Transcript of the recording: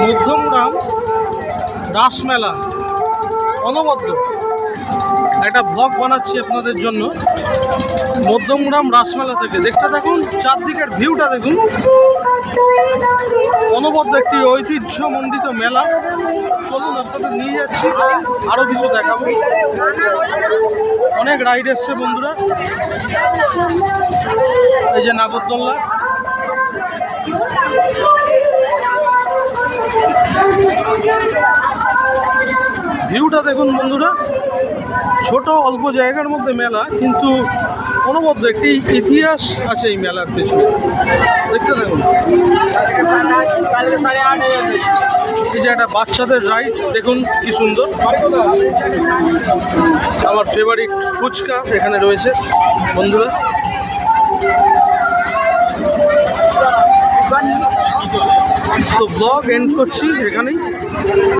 মধ্যমগ্রাম রাসমেলা অনবদ্য একটা ব্লগ বানাচ্ছি আপনাদের জন্য। মধ্যমগ্রাম রাসমেলা থেকে দেখতে থাকুন, চারদিকের ভিউটা দেখুন। অনবদ্য একটি ঐতিহ্যমণ্ডিত মেলা। চলুন আপনাদের নিয়ে যাচ্ছি, আরও কিছু দেখাবো। অনেক রাইড এসছে বন্ধুরা। এই যে নাগরদোল্লা, ভিউটা দেখুন বন্ধুরা। ছোট অল্প জায়গার মধ্যে মেলা, কিন্তু অনবদ্য একটি ইতিহাস আছে এই মেলার পেছনে। দেখতে দেখুন, এই যে একটা বাচ্চাদের রাইড দেখুন কি সুন্দর। আমার ফেভারিট ফুচকা এখানে রয়েছে বন্ধুরা। তো ব্লগ এন্ড করছি এখানেই।